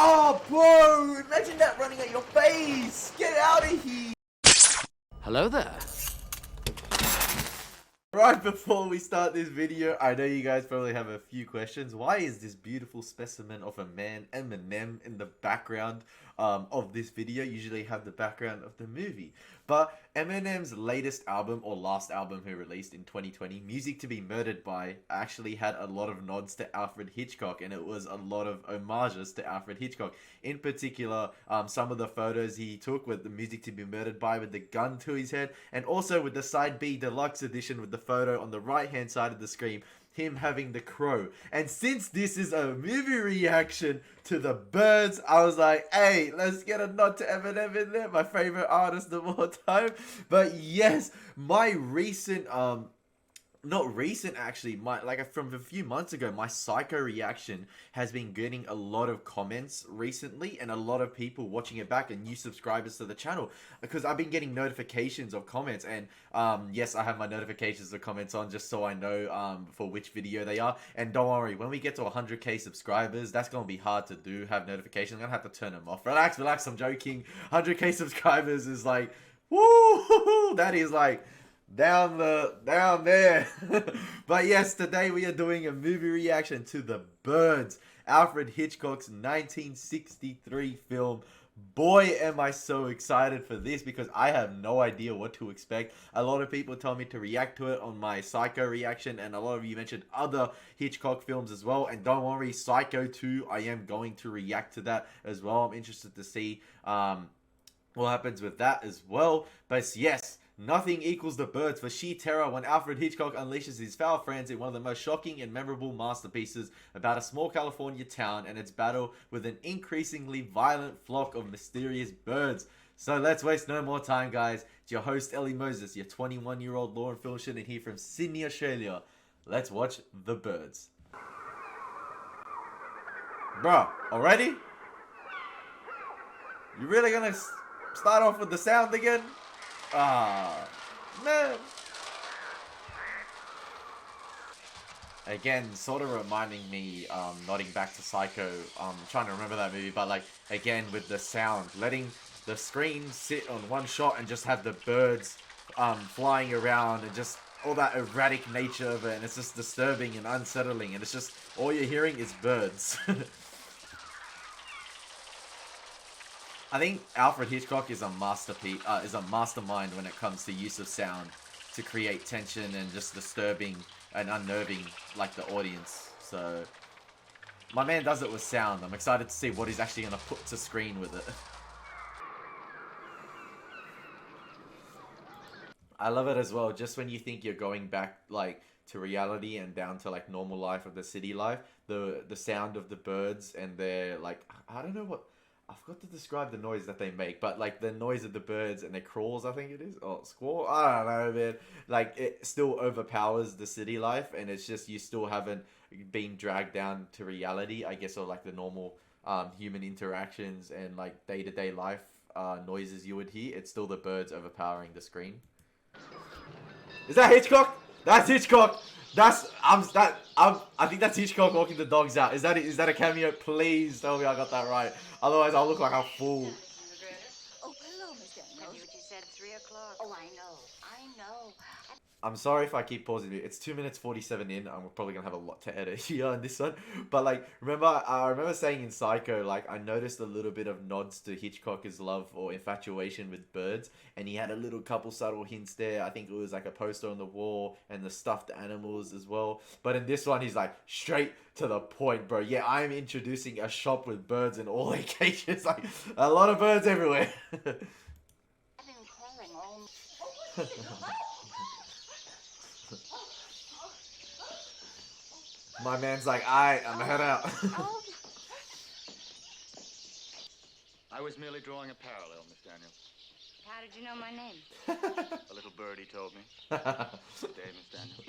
Oh, bro! Imagine that running at your face! Get out of here! Hello there. Right before we start this video, I know you guys probably have a few questions. Why is this beautiful specimen of a man, Eminem, in the background of this video? Usually have the background of the movie. But Eminem's latest album, or last album he released in 2020, Music to Be Murdered By, actually had a lot of nods to Alfred Hitchcock, and it was a lot of homages to Alfred Hitchcock. In particular, some of the photos he took with the Music to Be Murdered By with the gun to his head, and also with the Side B Deluxe Edition with the photo on the right hand side of the screen, him having the crow. And since this is a movie reaction to the Birds, I was like, hey, let's get a nod to Eminem in there, my favorite artist of all time. But yes, my recent not recent actually, from a few months ago, my Psycho reaction has been getting a lot of comments recently, and a lot of people watching it back, and new subscribers to the channel, because I've been getting notifications of comments. And yes, I have my notifications of comments on just so I know for which video they are. And don't worry, when we get to 100k subscribers, that's gonna be hard to do, have notifications. I'm gonna have to turn them off. Relax, I'm joking. 100k subscribers is like, woo, that is like down there. But yes, today we are doing a movie reaction to The Birds, Alfred Hitchcock's 1963 film. Boy, am I so excited for this, because I have no idea what to expect. A lot of people told me to react to it on my Psycho reaction, and a lot of you mentioned other Hitchcock films as well. And don't worry, Psycho 2, I am going to react to that as well. I'm interested to see what happens with that as well. But yes, nothing equals The Birds for sheer terror when Alfred Hitchcock unleashes his foul friends in one of the most shocking and memorable masterpieces about a small California town and its battle with an increasingly violent flock of mysterious birds. So let's waste no more time, guys. It's your host, Ellie Moses, your 21-year-old law and film student here from Sydney, Australia. Let's watch The Birds. Bruh, already? You really gonna start off with the sound again? Ah, man. Again, sort of reminding me, nodding back to Psycho. Trying to remember that movie, but like, again, with the sound, letting the screen sit on one shot and just have the birds, flying around, and just all that erratic nature of it, and it's just disturbing and unsettling, and it's just, all you're hearing is birds. I think Alfred Hitchcock is a masterpiece, is a mastermind when it comes to use of sound to create tension and just disturbing and unnerving, like, the audience. So my man does it with sound. I'm excited to see what he's actually gonna put to screen with it. I love it as well. Just when you think you're going back, like, to reality and down to like normal life of the city life, the sound of the birds and their, like, I don't know what. I forgot to describe the noise that they make, but like the noise of the birds and their crawls, I think it is, or squall, I don't know, man. Like, it still overpowers the city life, and it's just, you still haven't been dragged down to reality, I guess, or like the normal human interactions and like day-to-day life noises you would hear. It's still the birds overpowering the screen. Is that Hitchcock? That's Hitchcock. I think that's Hitchcock walking the dogs out. Is that it? Is that a cameo? Please tell me I got that right. Otherwise, I'll look like a fool. Oh, hello, Miss Daniels. I knew what you said, 3 o'clock. Oh, I know. I'm sorry if I keep pausing it. It's 2 minutes 47 in. I'm probably gonna have a lot to edit here on this one. But like, I remember saying in Psycho, like, I noticed a little bit of nods to Hitchcock's love or infatuation with birds, and he had a little couple subtle hints there. I think it was like a poster on the wall and the stuffed animals as well. But in this one, he's like straight to the point, bro. Yeah, I'm introducing a shop with birds in all their cages. Like, a lot of birds everywhere. I've been crawling all... My man's like, I'm head out. I was merely drawing a parallel, Miss Daniels. How did you know my name? A little birdie told me. Good day, Miss Daniels.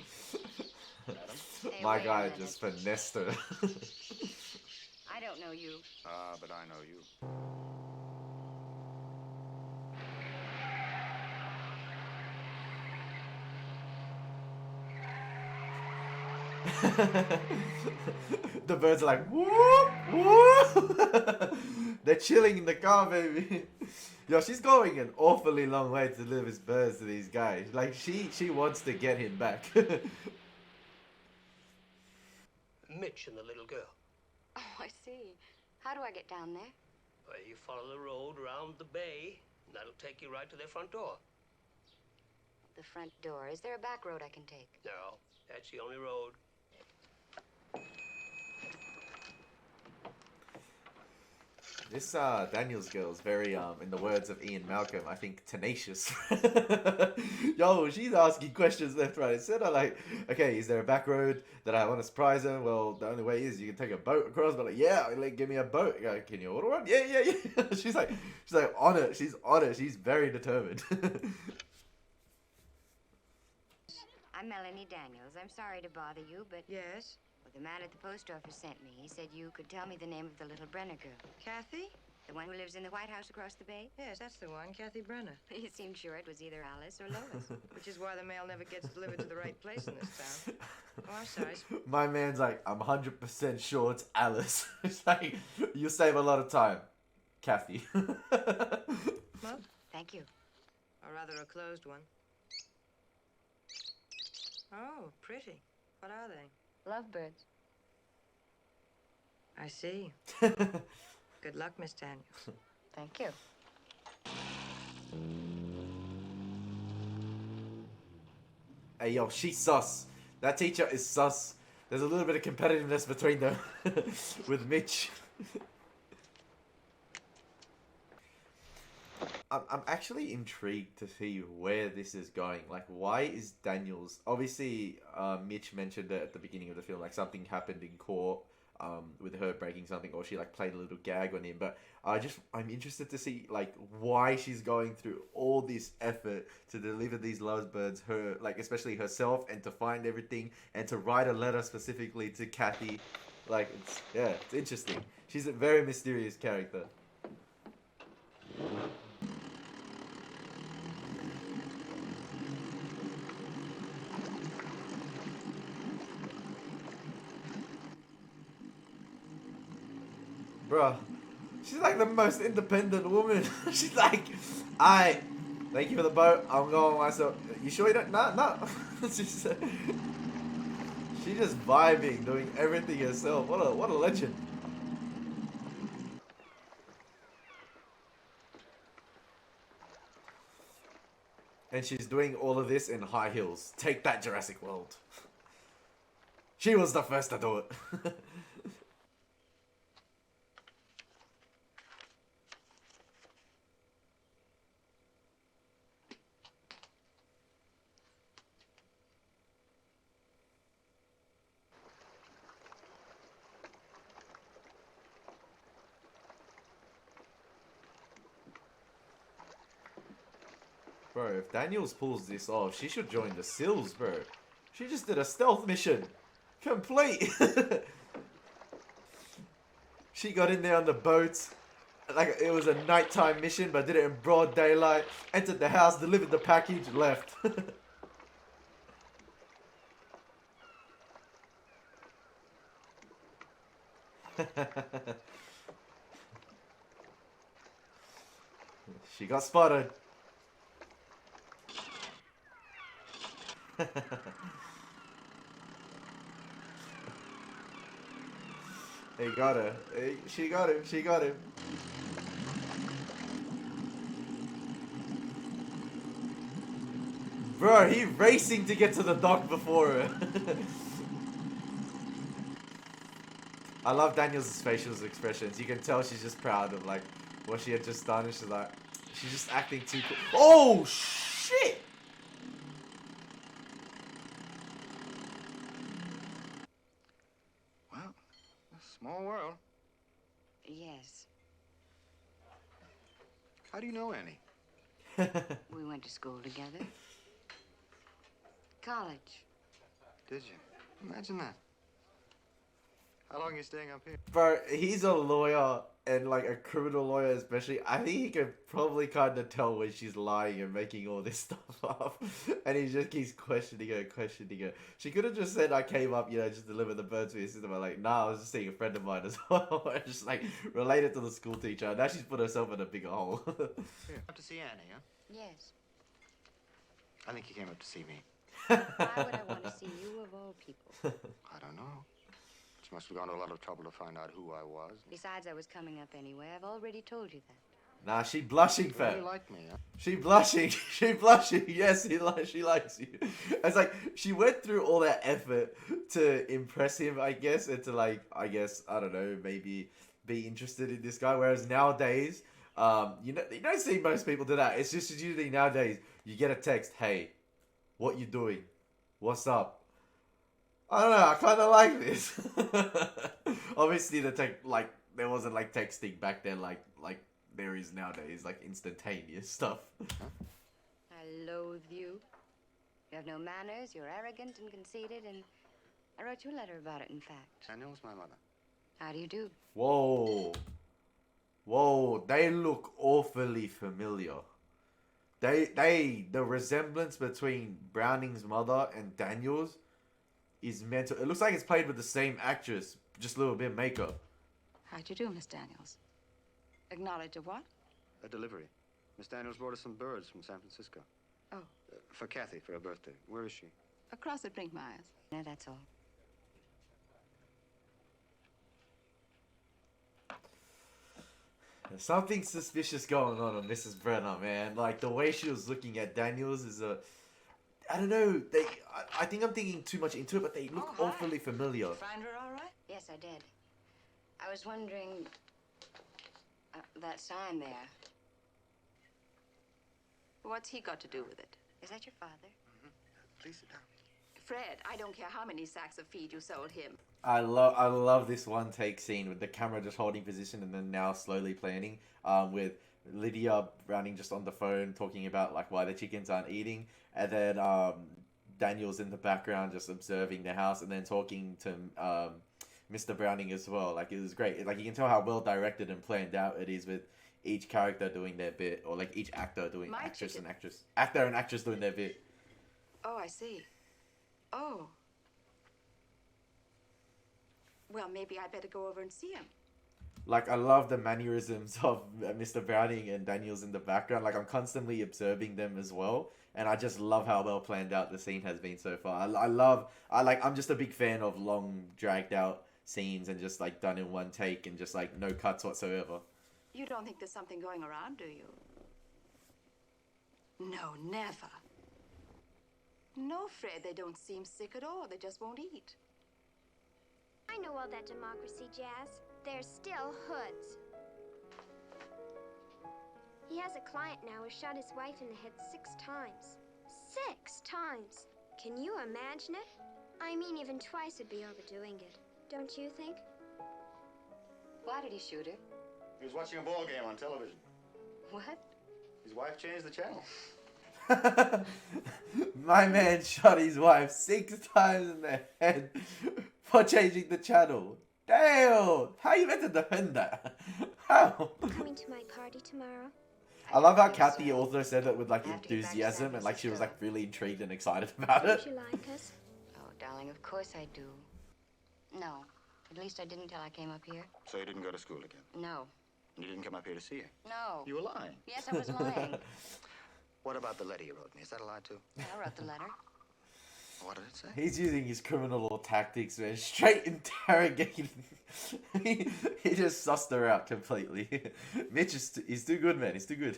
Madam? My guy just finessed her. I don't know you. Ah, but I know you. The birds are like, whoop, whoop. They're chilling in the car, baby. Yo, she's going an awfully long way to deliver his birds to these guys. Like, she wants to get him back. Mitch and the little girl. Oh, I see. How do I get down there? Well, you follow the road around the bay, and that'll take you right to their front door. The front door. Is there a back road I can take? No, that's the only road. This Daniels girl is very in the words of Ian Malcolm, I think tenacious. Yo, she's asking questions left, right, and center. Like, okay, is there a back road that I want to surprise him? Well, the only way is you can take a boat across. But like, yeah, like, give me a boat. Like, can you order one? Yeah, yeah, yeah. she's like on it. She's on it. She's very determined. I'm Melanie Daniels. I'm sorry to bother you, but... Yes? Well, the man at the post office sent me. He said you could tell me the name of the little Brenner girl. Kathy? The one who lives in the White House across the bay? Yes, that's the one, Kathy Brenner. He seemed sure it was either Alice or Lois. Which is why the mail never gets delivered to the right place in this town. Oh, I'm sorry. My man's like, I'm 100% sure it's Alice. It's like, you save a lot of time, Kathy. Well, Thank you. or rather a closed one. Oh, pretty. What are they? Lovebirds. I see. Good luck, Miss Daniels. Thank you. Hey, yo, she's sus. That teacher is sus. There's a little bit of competitiveness between them with Mitch. I'm actually intrigued to see where this is going. Like, why is Daniels... Obviously, Mitch mentioned it at the beginning of the film, like something happened in court with her breaking something, or she like played a little gag on him. But I'm interested to see like why she's going through all this effort to deliver these lovebirds, her like especially herself, and to find everything and to write a letter specifically to Kathy. Like it's interesting. She's a very mysterious character. Bruh, she's like the most independent woman. She's like, thank you for the boat. I'm going myself. You sure you don't? No. she's just vibing, doing everything herself. What a legend. And she's doing all of this in high heels. Take that, Jurassic World. She was the first to do it. Bro, if Daniels pulls this off, she should join the SEALs, bro. She just did a stealth mission. Complete. She got in there on the boat. Like, it was a nighttime mission, but did it in broad daylight. Entered the house, delivered the package, left. She got spotted. He got her. She got him. She got him. Bro, he racing to get to the dock before her. I love Daniel's facial expressions. You can tell she's just proud of like what she had just done. And she's like, she's just acting too cool. Oh shit! Well, a small world. Yes. How do you know Annie? We went to school together. College. Did you? Imagine that. How long are you staying up here? Bro, he's a lawyer and like a criminal lawyer especially, I think he can probably kind of tell when she's lying and making all this stuff up. And he just keeps questioning her. She could have just said, I came up, just deliver the birds for your sister. But like, nah, I was just seeing a friend of mine as well. Just like related to the school teacher. Now she's put herself in a bigger hole. Up to see Annie, huh? Yes. I think he came up to see me. Why would I want to see you of all people? I don't know. She must have gone to a lot of trouble to find out who I was. Besides, I was coming up anyway. I've already told you that. Nah, she blushing, You fam. really like me, huh? She blushing. She blushing. Yes, she likes you. It's like she went through all that effort to impress him, I guess, and to like, I don't know, maybe be interested in this guy. Whereas nowadays, you don't see most people do that. It's just usually nowadays you get a text, hey, what you doing? What's up? I don't know. I kind of like this. Obviously, there wasn't like texting back then, like there is nowadays, like instantaneous stuff. I loathe you. You have no manners, you're arrogant and conceited, and I wrote you a letter about it, in fact. Daniel's my mother. How do you do? Whoa, they look awfully familiar. The resemblance between Browning's mother and Daniel's is mental. It looks like it's played with the same actress, just a little bit of makeup. How'd you do, Miss Daniels? Acknowledge a what? A delivery. Miss Daniels brought us some birds from San Francisco. Oh. For Kathy, for her birthday. Where is she? Across at Brinkmeyer's. No, that's all. There's something suspicious going on Mrs. Brenner, man. Like, the way she was looking at Daniels is I don't know. I think I'm thinking too much into it, but they look awfully familiar. Find her all right? Yes, I did. I was wondering... that sign there. What's he got to do with it? Is that your father? Please sit down. Fred, I don't care how many sacks of feed you sold him. I love this one take scene with the camera just holding position and then now slowly planning. With Lydia Browning just on the phone talking about like why the chickens aren't eating, and then Daniel's in the background just observing the house, and then talking to Mr. Browning as well. Like, it was great. Like, you can tell how well directed and planned out it is with each character doing their bit, or like each actor doing actor and actress doing their bit. Oh, I see. Oh. Well, maybe I better go over and see him. Like, I love the mannerisms of Mr. Browning and Daniels in the background. Like, I'm constantly observing them as well, and I just love how well planned out the scene has been so far. I'm just a big fan of long, dragged out scenes and just like done in one take and just like no cuts whatsoever. You don't think there's something going around, do you? No, never. No, Fred, they don't seem sick at all. They just won't eat. I know all that democracy jazz. They're still hoods. He has a client now who shot his wife in the head 6 times. 6 times! Can you imagine it? I mean, even twice would be overdoing it. Don't you think? Why did he shoot her? He was watching a ball game on television. What? His wife changed the channel. My man shot his wife 6 times in the head for changing the channel. Damn! How you meant to defend that? How? Coming to my party tomorrow? I love how Kathy also said it with like enthusiasm and like she was like really intrigued and excited about it. Don't you like us? Oh, darling, of course I do. No. At least I didn't till I came up here. So you didn't go to school again? No. You didn't come up here to see her? No. You were lying. Yes, I was lying. What about the letter you wrote me? Is that a lie too? I wrote the letter. What did it say? He's using his criminal law tactics, man. Straight interrogating. he just sussed her out completely. Mitch he's too good, man. He's too good.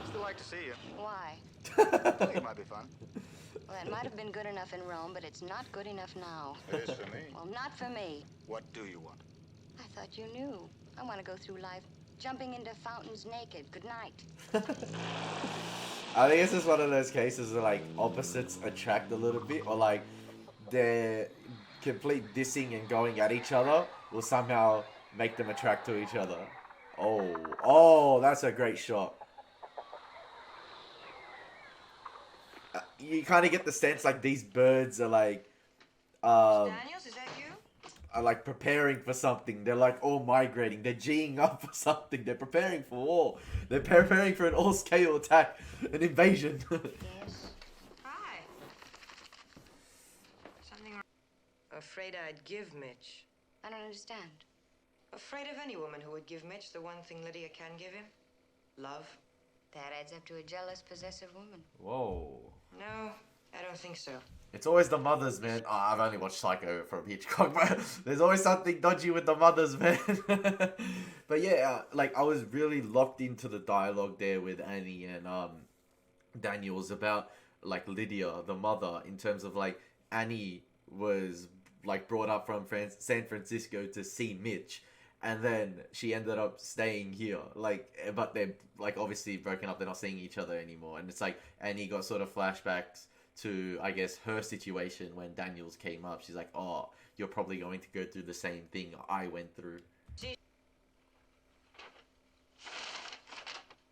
Still like to see you. Why? I think it might be fun. Well, it might have been good enough in Rome, but it's not good enough now. It is for me. Well, not for me. What do you want? I thought you knew. I want to go through life jumping into fountains naked. Good night. I think it's just one of those cases where like opposites attract a little bit, or like their complete dissing and going at each other will somehow make them attract to each other. Oh, that's a great shot. You kind of get the sense like these birds are like, Daniels, is that you? are like preparing for something. They're like all migrating. They're G'ing up for something. They're preparing for war. They're preparing for an all-scale attack, an invasion. Yes. Hi. Something wrong? Afraid I'd give Mitch. I don't understand. Afraid of any woman who would give Mitch the one thing Lydia can give him. Love. That adds up to a jealous, possessive woman. Whoa. No, I don't think so. It's always the mothers, man. Oh, I've only watched Psycho from Hitchcock, but there's always something dodgy with the mothers, man. But yeah, like I was really locked into the dialogue there with Annie and Daniels about like Lydia, the mother, in terms of like Annie was like brought up from San Francisco to see Mitch, and then she ended up staying here. Like, but they're like obviously broken up. They're not seeing each other anymore, and it's like Annie got sort of flashbacks to, I guess, her situation when Daniels came up. She's like, oh, you're probably going to go through the same thing I went through.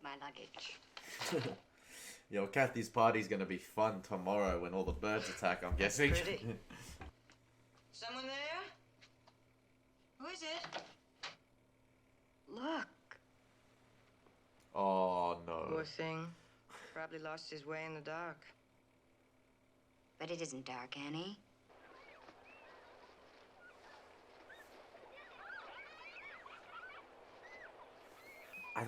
My luggage. Yo, Kathy's party's gonna be fun tomorrow when all the birds attack, I'm guessing. Pretty. Someone there? Who is it? Look. Oh, no. Poor thing. Probably lost his way in the dark. But it isn't dark, Annie. I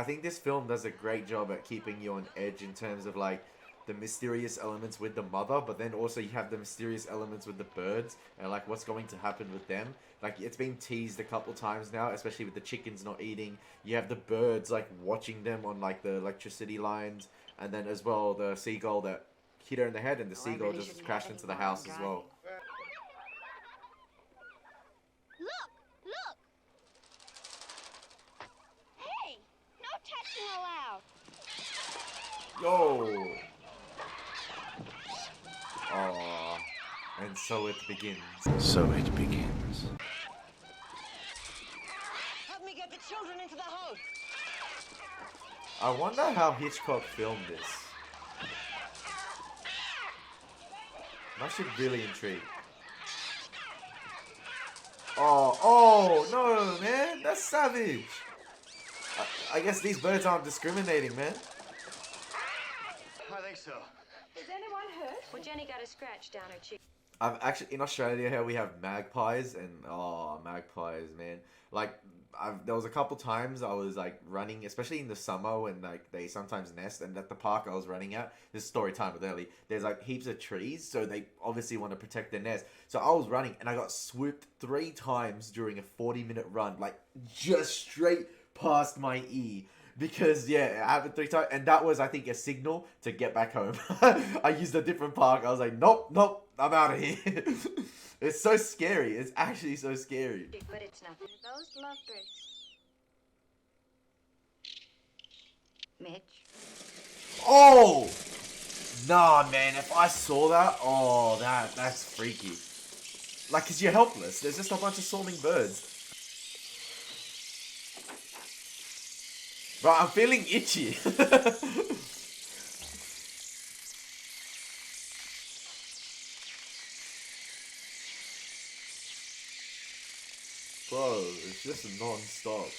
think this film does a great job at keeping you on edge in terms of like the mysterious elements with the mother, but then also you have the mysterious elements with the birds and like what's going to happen with them. Like it's been teased a couple times now, especially with the chickens not eating. You have the birds like watching them on like the electricity lines, and then as well the seagull that hit her in the head, and the seagull really just shouldn't crashed have into the any more house as well. Look! Look! Hey! No touching allowed! Yo! Aww. And so it begins. So it begins. Help me get the children into the house. I wonder how Hitchcock filmed this. I should really intrigue. Oh, no, man. That's savage. I guess these birds aren't discriminating, man. I think so. Is anyone hurt? Well, Jenny got a scratch down her cheek. I've actually, in Australia here, we have magpies, and magpies, man. Like, there was a couple times I was like running, especially in the summer when like they sometimes nest, and at the park I was running at, this is story time with Ellie, there's like heaps of trees, so they obviously want to protect their nest. So I was running and I got swooped 3 times during a 40-minute run, like just straight past my ear. Because yeah, it happened 3 times, and that was, I think, a signal to get back home. I used a different park. I was like, nope, I'm out of here. It's so scary. It's actually so scary. But it's nothing. Those lovebirds. Mitch. Oh! Nah, man, if I saw that, oh, that's freaky. Like, 'cause you're helpless. There's just a bunch of swarming birds. Bro, I'm feeling itchy. Bro, it's just non-stop.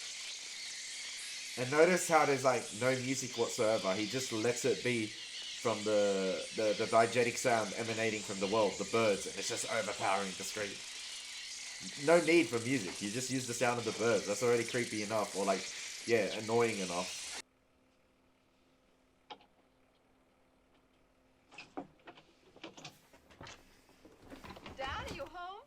And notice how there's like no music whatsoever. He just lets it be from the diegetic sound emanating from the world, the birds, and it's just overpowering the screen. No need for music. You just use the sound of the birds. That's already creepy enough, or like, yeah, annoying enough. Dad, are you home?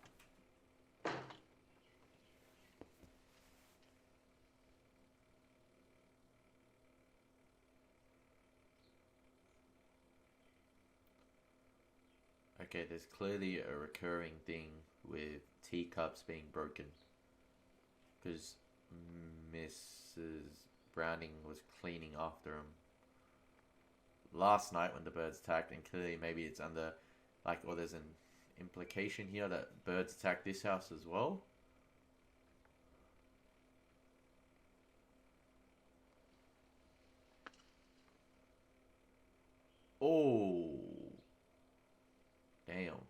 Okay, there's clearly a recurring thing with teacups being broken. Because Mrs. Browning was cleaning after him last night when the birds attacked, and clearly maybe it's under, like, or there's an implication here that birds attacked this house as well. Oh. Damn.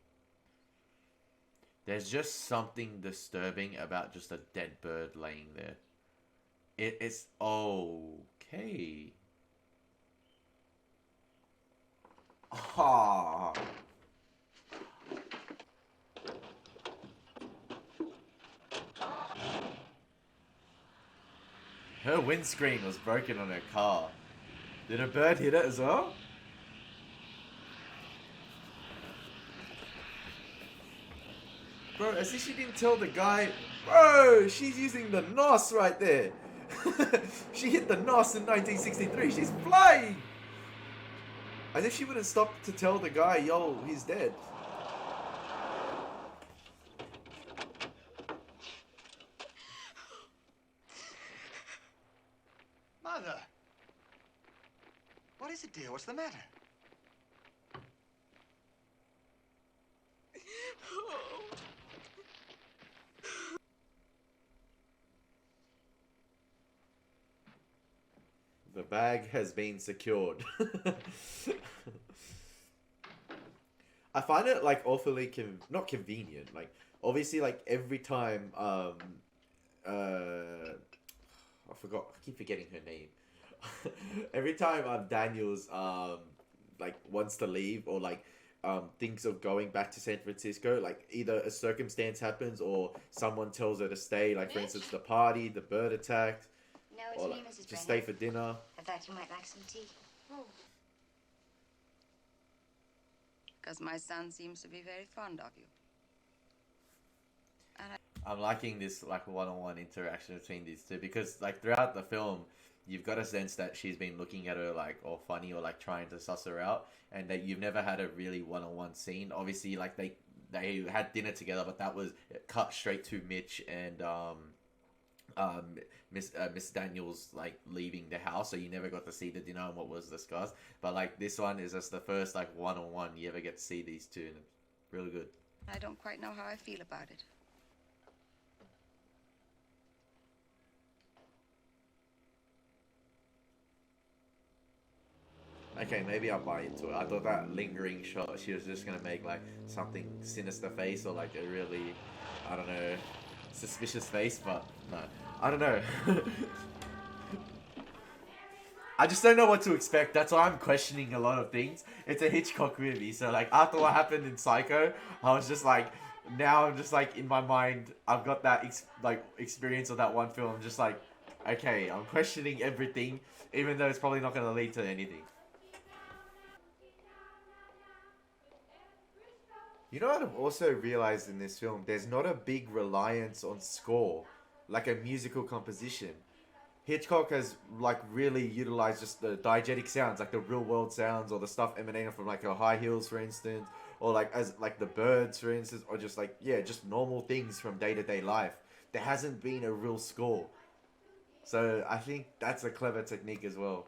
There's just something disturbing about just a dead bird laying there. It's okay. Ah. Her windscreen was broken on her car. Did a bird hit it as well? Bro, as if she didn't tell the guy. Bro, she's using the NOS right there. She hit the NOS in 1963. She's flying. As if she wouldn't stop to tell the guy, yo, he's dead. Mother! What is it, dear? What's the matter? The bag has been secured. I find it like awfully not convenient. Like obviously, like every time I keep forgetting her name. Every time Daniels like wants to leave or like thinks of going back to San Francisco, like either a circumstance happens or someone tells her to stay. Like for instance, the party, the bird attacked. No, it's Or me, like, Mrs. just Brennan. stay for dinner. I thought you might like some tea. Because my son seems to be very fond of you. I'm liking this like one-on-one interaction between these two because like throughout the film, you've got a sense that she's been looking at her like all funny or like trying to suss her out, and that you've never had a really one-on-one scene. Obviously, like they had dinner together, but that was cut straight to Mitch and Miss Daniels like leaving the house, so you never got to see the dinner and what was discussed. But like this one is just the first like one-on-one you ever get to see these two, and it's really good. I don't quite know how I feel about it. Okay, maybe I'll buy into it. I thought that lingering shot, she was just gonna make like something sinister face or like a really, I don't know, suspicious face, but no. I don't know. I just don't know what to expect. That's why I'm questioning a lot of things. It's a Hitchcock movie, so like after what happened in Psycho, I was just like, now I'm just like in my mind, I've got that experience of that one film. I'm just like, okay, I'm questioning everything, even though it's probably not gonna lead to anything. You know what I've also realized in this film? There's not a big reliance on score, like a musical composition. Hitchcock has like really utilized just the diegetic sounds, like the real world sounds, or the stuff emanating from like her high heels, for instance, or like as like the birds, for instance, or just like yeah, just normal things from day to day life. There hasn't been a real score, so I think that's a clever technique as well.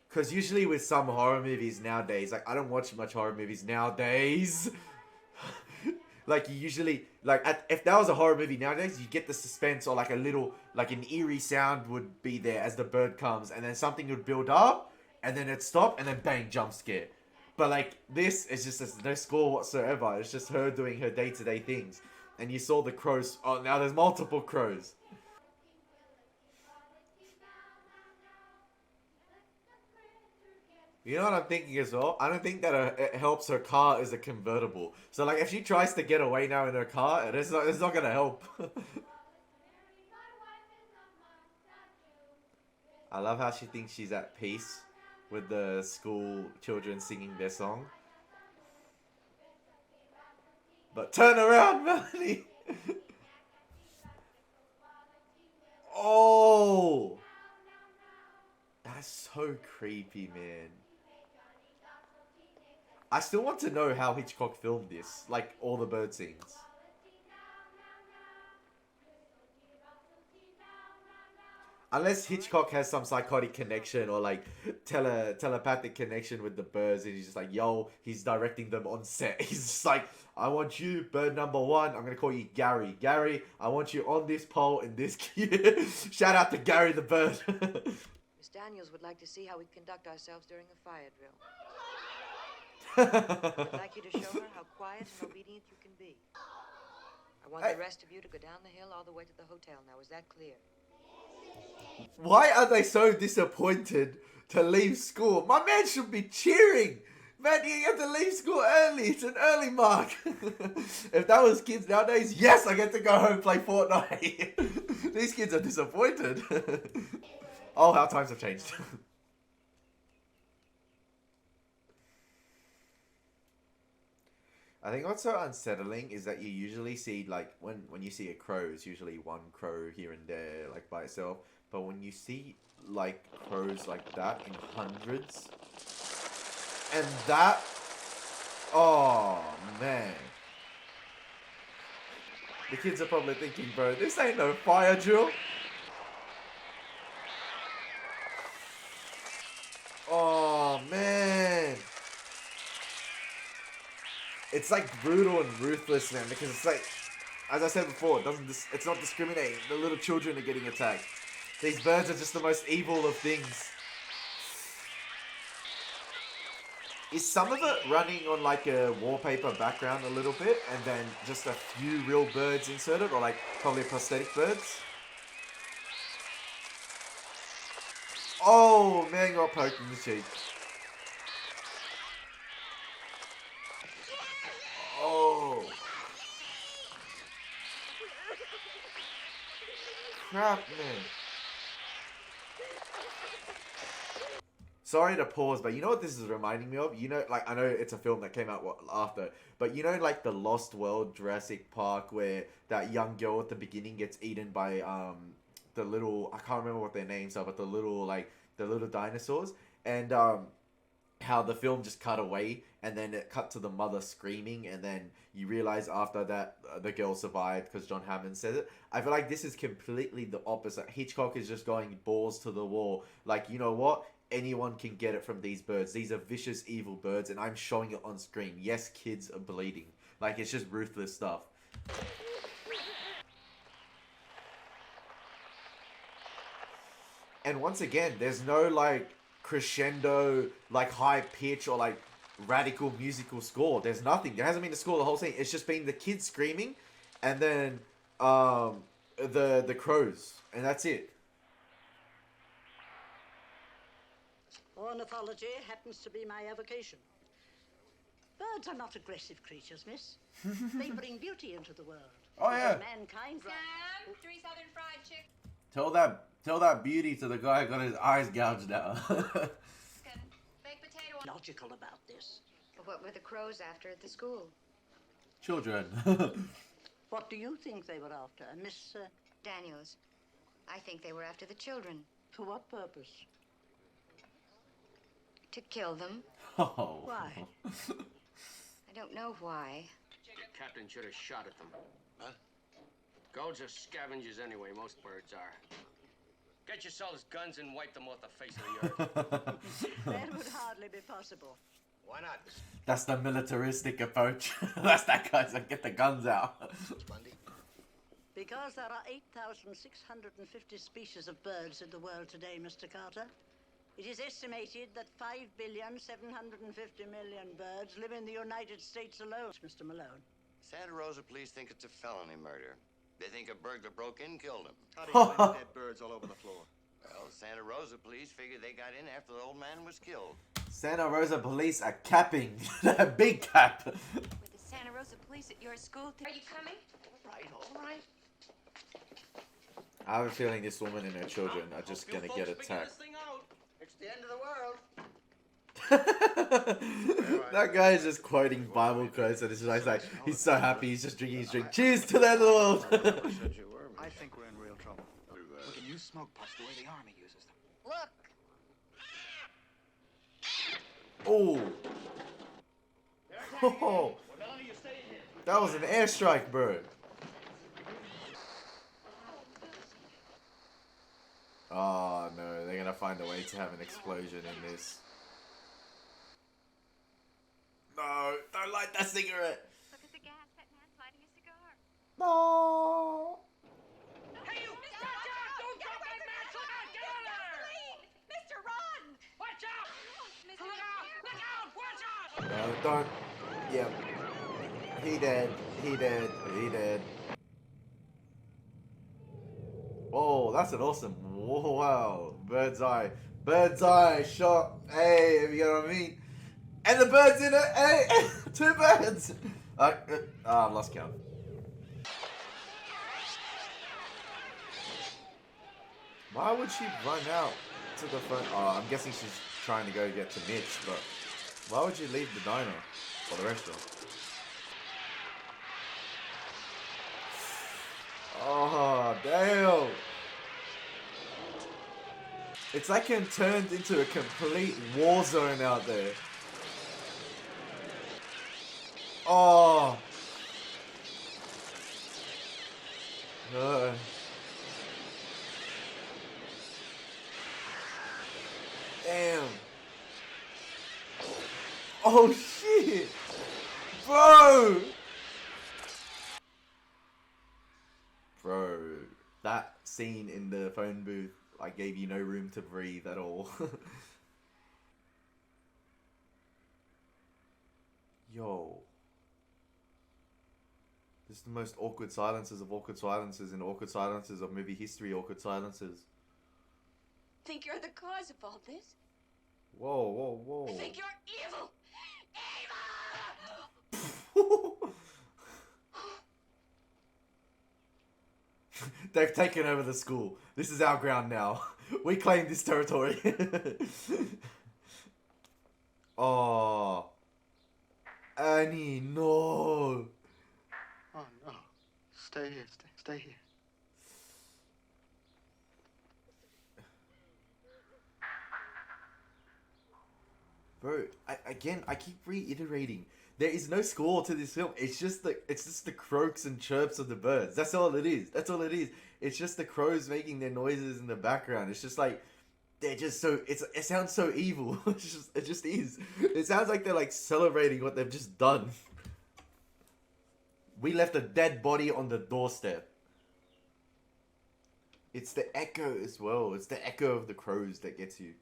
Because usually with some horror movies nowadays, like I don't watch much horror movies nowadays. Like you usually, like if that was a horror movie nowadays, you get the suspense or like a little, like an eerie sound would be there as the bird comes, and then something would build up, and then it'd stop, and then bang, jump scare. But like this is just there's no score whatsoever. It's just her doing her day-to-day things, and you saw the crows. Oh, now there's multiple crows. You know what I'm thinking as well? I don't think that it helps her car is a convertible. So like if she tries to get away now in her car, it's not gonna help. I love how she thinks she's at peace with the school children singing their song. But turn around, Melanie! Oh! That's so creepy, man. I still want to know how Hitchcock filmed this, like all the bird scenes. Unless Hitchcock has some psychotic connection or like telepathic connection with the birds, and he's just like, yo, he's directing them on set. He's just like, I want you, bird number one. I'm gonna call you Gary. Gary, I want you on this pole in this queue. Shout out to Gary the bird. Miss Daniels would like to see how we conduct ourselves during a fire drill. I'd like you to show her how quiet and obedient you can be. I want the rest of you to go down the hill all the way to the hotel. Now, is that clear? Why are they so disappointed to leave school? My man should be cheering. Man, you have to leave school early. It's an early mark. If that was kids nowadays, yes, I get to go home and play Fortnite. These kids are disappointed. Oh, how times have changed. I think what's so unsettling is that you usually see, like, when you see a crow, it's usually one crow here and there, like, by itself. But when you see, like, crows like that in hundreds, and that, oh, man. The kids are probably thinking, bro, this ain't no fire drill. Oh, man. It's like brutal and ruthless, man, because it's like, as I said before, it's not discriminating. The little children are getting attacked. These birds are just the most evil of things. Is some of it running on like a wallpaper background a little bit, and then just a few real birds inserted, or like probably prosthetic birds? Oh, man got poked in the cheek. Oh. Crap, man. Sorry to pause, but you know what this is reminding me of? You know, like, I know it's a film that came out after, but you know, like the Lost World Jurassic Park, where that young girl at the beginning gets eaten by the little, I can't remember what their names are, but the little dinosaurs, and how the film just cut away, and then it cut to the mother screaming, and then you realize after that the girl survived because John Hammond said it. I feel like this is completely the opposite. Hitchcock is just going balls to the wall. Like, you know what? Anyone can get it from these birds. These are vicious, evil birds, and I'm showing it on screen. Yes, kids are bleeding. Like, it's just ruthless stuff. And once again, there's no, like, crescendo, like, high pitch or, like, radical musical score. There's nothing. There hasn't been a score the whole scene. It's just been the kids screaming, and then, the crows. And that's it. Ornithology happens to be my avocation. Birds are not aggressive creatures, miss. They bring beauty into the world. Oh, yeah. Mankind. Sam, 3 Southern Fried Chicken. Tell that beauty to the guy who got his eyes gouged out. Baked potato. Logical about this. But what were the crows after at the school? Children. What do you think they were after, Miss... Daniels. I think they were after the children. For what purpose? To kill them. Oh. Why? I don't know why. The captain should have shot at them. Huh? Goats are scavengers anyway, most birds are. Get yourselves guns and wipe them off the face of the earth. That would hardly be possible. Why not? That's the militaristic approach. That's that guy's like, get the guns out. Because there are 8,650 species of birds in the world today, Mr. Carter. It is estimated that 5,750,000,000 birds live in the United States alone, Mr. Malone. Santa Rosa police think it's a felony murder. They think a burglar broke in and killed him. How do you find dead birds all over the floor? Well, Santa Rosa police figure they got in after the old man was killed. Santa Rosa police are capping. A big cap. Were the Santa Rosa police at your school? Are you coming? All right. I have a feeling this woman and her children are just gonna get attacked. It's the end of the world. That guy is just quoting Bible quotes, and it's just like he's so happy. He's just drinking his drink. Cheers to the end of the world. I think we're in real trouble. We can use smoke pots the way the army uses them. Look! Oh. That was an airstrike, bro. Oh no, they're gonna find a way to have an explosion in this. No, don't light that cigarette. Look at the gas. That man's lighting a cigar. No. Hey, you! Mr. John! Don't drop that man! Get out of there! Mr. Run! Watch out! Look out! Look out! Watch out! No, don't. Yep. He dead. He dead. He dead. Oh, that's an awesome. Whoa, wow. Bird's eye. Bird's eye shot. Hey, if you know what I mean. And the bird's in it. Hey, 2 birds. I've lost count. Why would she run out to the front? Oh, I'm guessing she's trying to go get to Mitch, but why would you leave the diner or the restaurant? Oh, damn. It's like it turned into a complete war zone out there. Oh. Damn. Oh, shit. Bro. Bro. That scene in the phone booth, I gave you no room to breathe at all. Yo. This is the most awkward silences of awkward silences in awkward silences of movie history, awkward silences. Think you're the cause of all this? Whoa, whoa, whoa. I think you're evil! They've taken over the school. This is our ground now. We claim this territory. Oh. Annie, no. Oh, no. Stay here. Stay here. Bro, I keep reiterating. There is no score to this film. It's just the croaks and chirps of the birds. That's all it is. That's all it is. It's just the crows making their noises in the background. It's just like they're just so it sounds so evil. It just is. It sounds like they're like celebrating what they've just done. We left a dead body on the doorstep. It's the echo as well. It's the echo of the crows that gets you.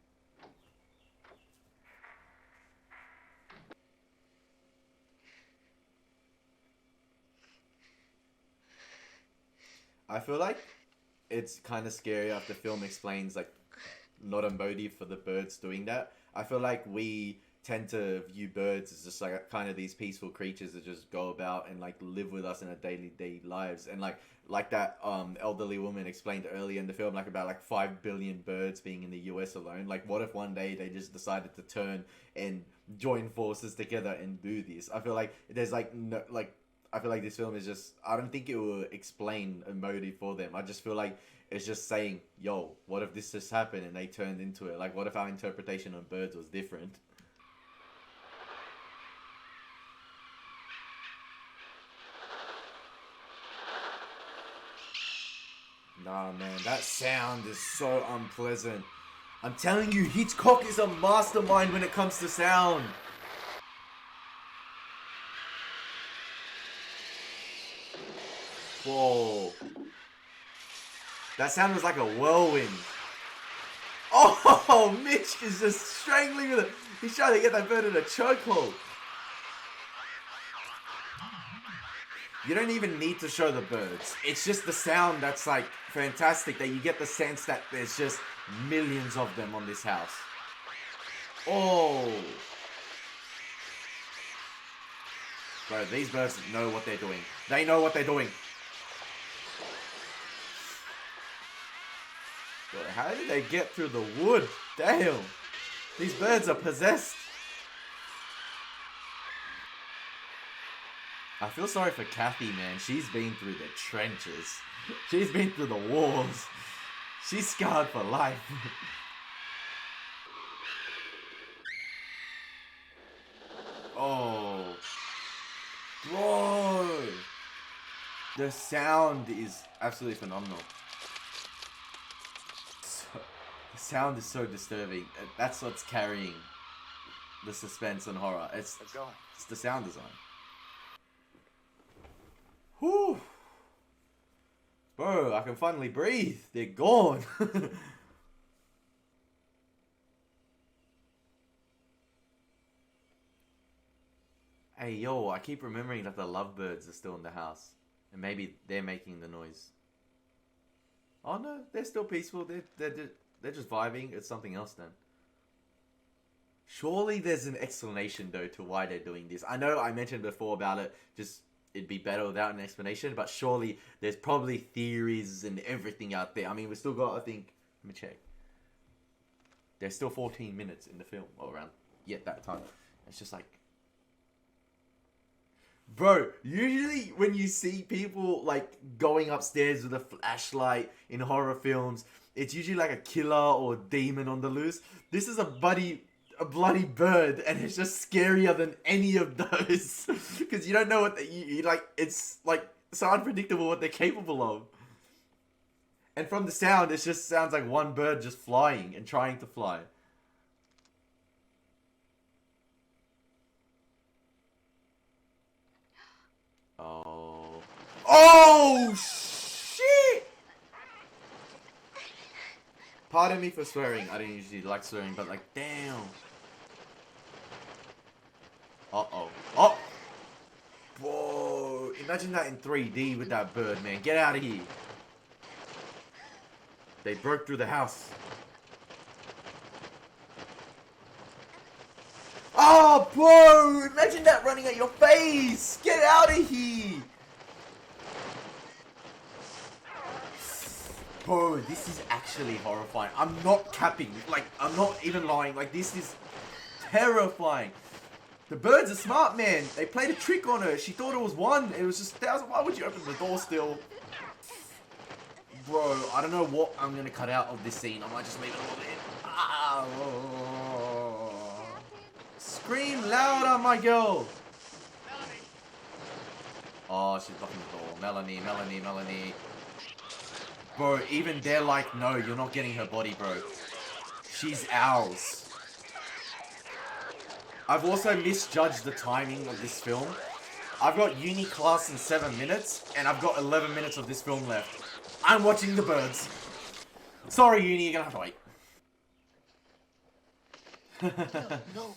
I feel like it's kind of scary after the film explains like not a motive for the birds doing that. I feel like we tend to view birds as just like kind of these peaceful creatures that just go about and like live with us in our daily lives, and like that elderly woman explained earlier in the film, like about like 5 billion birds being in the US alone. Like what if one day they just decided to turn and join forces together and do this? I feel like there's like no like I feel like this film is just, I don't think it will explain a motive for them. I just feel like it's just saying, yo, what if this just happened and they turned into it? Like, what if our interpretation of birds was different? Nah, man, that sound is so unpleasant. I'm telling you, Hitchcock is a mastermind when it comes to sound. Whoa. That sound was like a whirlwind. Oh, Mitch is just strangling with it. He's trying to get that bird in a chokehold. You don't even need to show the birds. It's just the sound that's like fantastic, that you get the sense that there's just millions of them on this house. Oh. Bro, these birds know what they're doing. They know what they're doing. Bro, how did they get through the wood? Damn. These birds are possessed. I feel sorry for Kathy, man. She's been through the trenches. She's been through the wars. She's scarred for life. Oh. Bro. The sound is absolutely phenomenal. The sound is so disturbing. That's what's carrying the suspense and horror. It's the sound design. Whew. Bro, I can finally breathe. They're gone. Hey, yo, I keep remembering that the lovebirds are still in the house. And maybe they're making the noise. Oh no, they're still peaceful. They're just vibing. It's something else then. Surely there's an explanation though to why they're doing this. I know I mentioned before about it. Just it'd be better without an explanation. But surely there's probably theories and everything out there. I mean, we still got, I think, let me check. There's still 14 minutes in the film, or around that time. It's just like, bro, usually when you see people like going upstairs with a flashlight in horror films, it's usually like a killer or demon on the loose. This is a bloody bird, and it's just scarier than any of those because you don't know what you like. It's like so unpredictable what they're capable of. And from the sound, it just sounds like one bird just flying and trying to fly. Oh. Oh, shit! Pardon me for swearing. I don't usually like swearing, but like, damn. Uh-oh. Oh! Whoa! Imagine that in 3D with that bird, man. Get out of here. They broke through the house. Oh, bro! Imagine that running at your face! Get out of here! Bro, this is actually horrifying. I'm not capping. Like, I'm not even lying. Like, this is terrifying. The birds are smart, man. They played a trick on her. She thought it was one. It was just 1,000. Why would you open the door still? Bro, I don't know what I'm gonna cut out of this scene. I might just leave it all in. Ah, scream louder, my girl! Oh, she's blocking the door. Melanie, Melanie, Melanie. Bro, even they're like, no, you're not getting her body, bro. She's ours. I've also misjudged the timing of this film. I've got uni class in 7 minutes, and I've got 11 minutes of this film left. I'm watching the birds. Sorry, uni, you're gonna have to wait. No,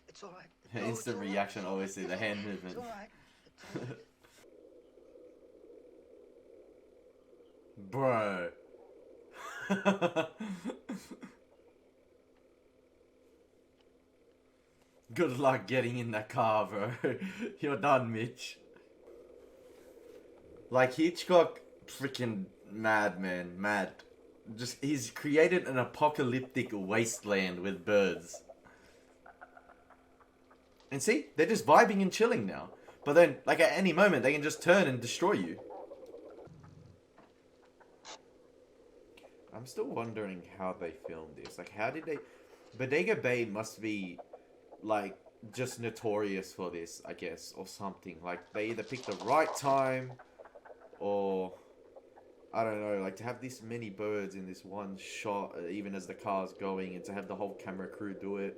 it's all right. No, Instant it's all reaction, right. obviously, the hand movement. It's all right. It's all right. Bro. Good luck getting in that car, bro. You're done, Mitch. Like, Hitchcock, freaking mad, man. Mad. Just, he's created an apocalyptic wasteland with birds. And see, they're just vibing and chilling now. But then, like, at any moment, they can just turn and destroy you. I'm still wondering how they filmed this. Like, how did they... Bodega Bay must be, like, just notorious for this, I guess, or something. Like, they either picked the right time, or... I don't know, like, to have this many birds in this one shot, even as the car's going, and to have the whole camera crew do it.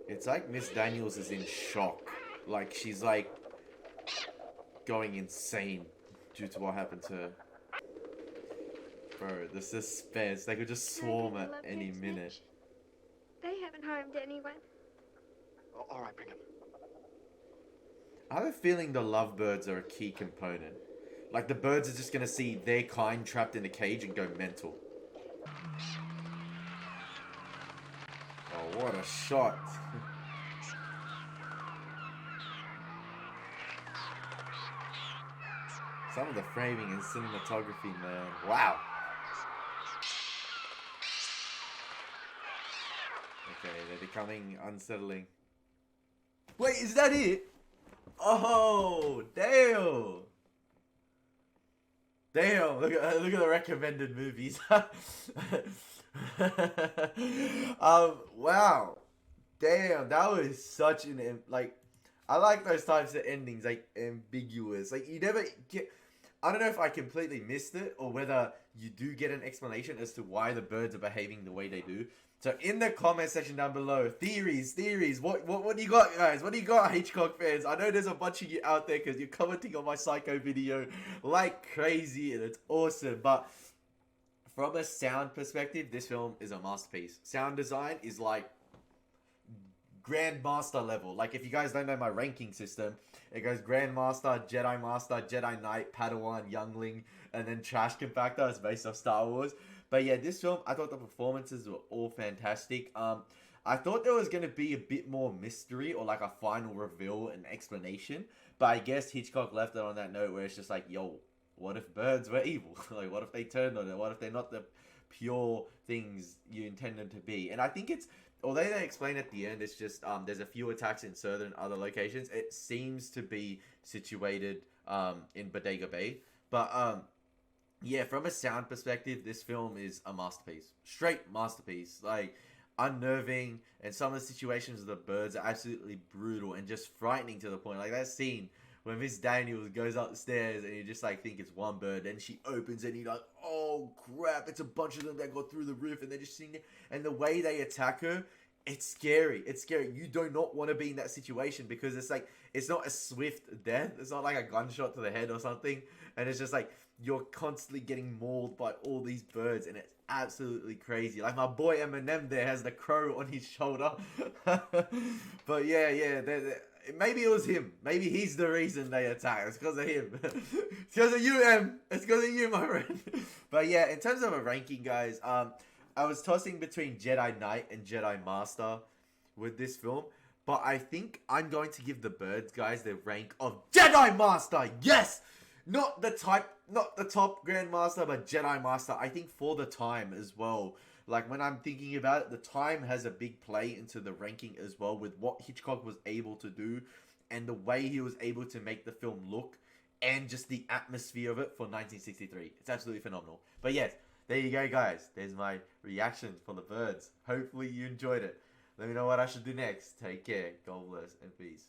It's like Miss Daniels is in shock. Like, she's, like, going insane due to what happened to her. Bro, the suspense. They could just swarm at any minute. They haven't harmed anyone. All right, bring him. I have a feeling the lovebirds are a key component. Like, the birds are just gonna see their kind trapped in a cage and go mental. Oh, what a shot. Some of the framing and cinematography, man. Wow. Okay, they're becoming unsettling. Wait, is that it? Oh, damn. Damn, look at the recommended movies. Wow. Damn, that was such an, like, I like those types of endings, like, ambiguous. Like, you never get, I don't know if I completely missed it, or whether you do get an explanation as to why the birds are behaving the way they do. So in the comment section down below, theories, what do you got, guys? What do you got, Hitchcock fans? I know there's a bunch of you out there because you're commenting on my Psycho video like crazy, and it's awesome. But from a sound perspective, this film is a masterpiece. Sound design is like Grandmaster level. Like, if you guys don't know my ranking system, it goes Grandmaster, Jedi Master, Jedi Knight, Padawan, Youngling, and then Trash Compactor. It's based off Star Wars. But yeah, this film, I thought the performances were all fantastic. I thought there was going to be a bit more mystery or like a final reveal and explanation. But I guess Hitchcock left it on that note where it's just like, yo, what if birds were evil? Like, what if they turned on it? What if they're not the pure things you intend them to be? And I think it's, although they explain at the end, it's just there's a few attacks in certain other locations. It seems to be situated in Bodega Bay. But yeah, from a sound perspective, this film is a masterpiece. Straight masterpiece. Like, unnerving, and some of the situations of the birds are absolutely brutal and just frightening to the point. Like that scene when Miss Daniels goes up the stairs and you just like think it's one bird, and she opens it and you're like, oh crap, it's a bunch of them that go through the roof, and they're just sitting there, and the way they attack her, it's scary. It's scary. You do not want to be in that situation, because it's like, it's not a swift death. It's not like a gunshot to the head or something, and it's just like you're constantly getting mauled by all these birds, and it's absolutely crazy. Like my boy Eminem there has the crow on his shoulder. But yeah, maybe it was him. Maybe he's the reason they attack. It's because of him. It's because of you, Em. It's because of you, my friend. But yeah, in terms of a ranking, guys, I was tossing between Jedi Knight and Jedi Master with this film. But I think I'm going to give the birds, guys, the rank of Jedi Master. Yes! Not the top Grandmaster, but Jedi Master. I think for the time as well. Like, when I'm thinking about it, the time has a big play into the ranking as well, with what Hitchcock was able to do and the way he was able to make the film look and just the atmosphere of it for 1963. It's absolutely phenomenal. But yes, there you go, guys. There's my reaction for the birds. Hopefully you enjoyed it. Let me know what I should do next. Take care. God bless and peace.